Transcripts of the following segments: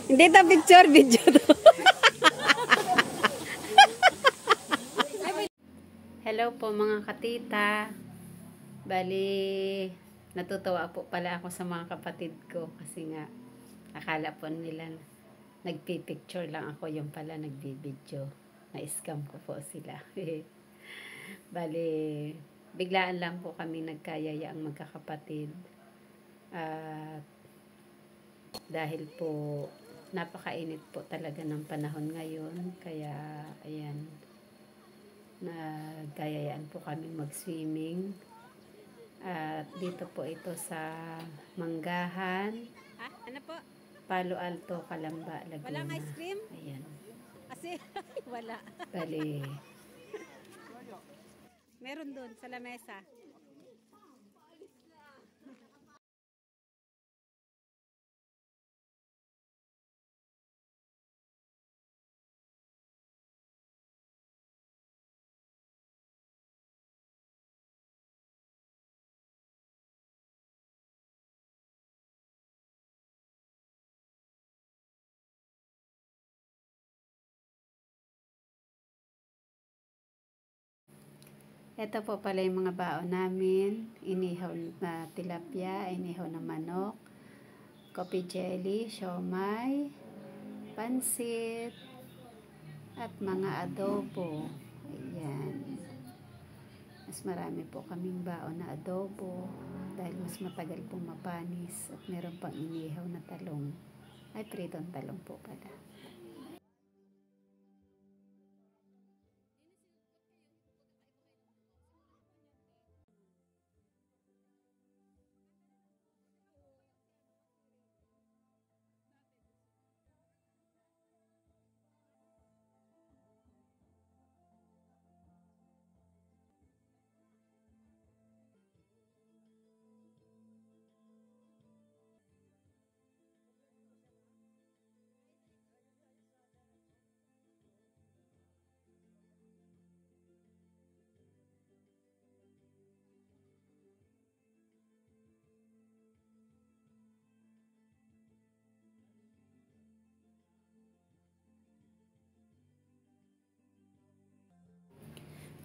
Hindi ta picture, video to. Hello po mga katita. Bali, natutuwa po pala ako sa mga kapatid ko kasi nga akala po nila nagpipicture lang ako, yung pala nagbibideo. Na-scam ko po sila. Bali, biglaan lang po kami nagkayaya ang magkakapatid. At dahil po napakainit po talaga ng panahon ngayon, kaya ayan, nagkayayaan po kami mag-swimming. At dito po ito sa Manggahan, Ano po? Palo Alto, Calamba, Laguna. Walang ice cream? Ayan. Kasi wala. Bali, Meron doon sa lamesa. ito po pala yung mga baon namin. Inihaw na tilapia, inihaw na manok, coffee jelly, siomay, pansit, at mga adobo. Ayan. Mas marami po kaming baon na adobo dahil mas matagal pong mapanis, at meron pang inihaw na talong. Ay, pritong talong po pala.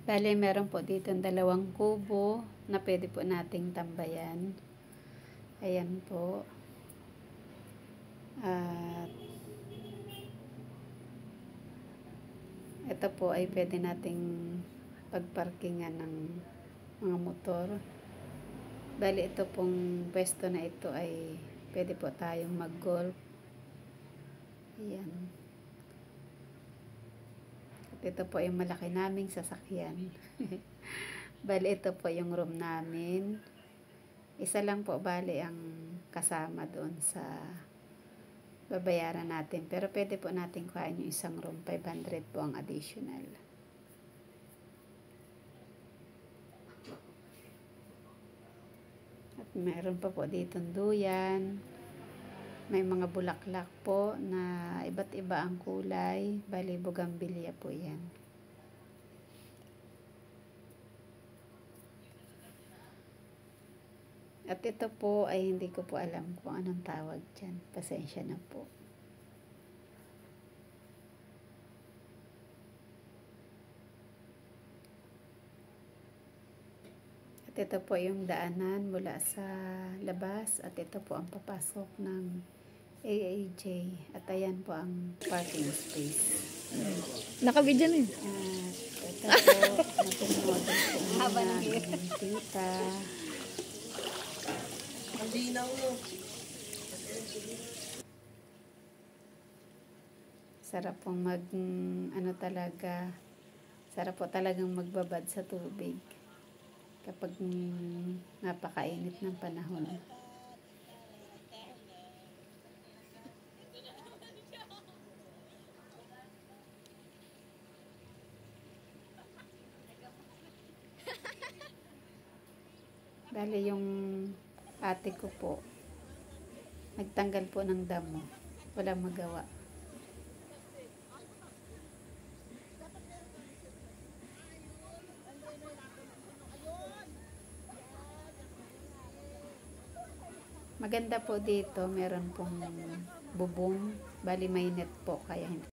Bale, meron po dito dalawang kubo na pwede po nating tambayan. Ayan po. At ito po ay pwede nating pagparkingan ng mga motor. Bale, ito pong pwesto na ito ay pwede po tayong mag-golf. Ayan. Ito po yung malaki naming sasakyan. Bali, ito po yung room namin. Isa lang po bali ang kasama doon sa babayaran natin. Pero pwede po natin kuhain yung isang room. 500 po ang additional. At meron pa po ditong duyan. May mga bulaklak po na iba't iba ang kulay. Bali, bougainvillea po yan. At ito po ay hindi ko po alam kung anong tawag dyan. Pasensya na po. At ito po yung daanan mula sa labas. At ito po ang papasok ng AAJ. At ayan po ang parking space. Nakabidyo na At ito po, natumodel po muna ng tita. Sarap pong sarap po talagang magbabad sa tubig kapag napakainit ng panahon. Bali, yung ate ko po, nagtanggal po ng damo. Walang magawa. Maganda po dito, meron pong bubong, bali may net po, kaya hindi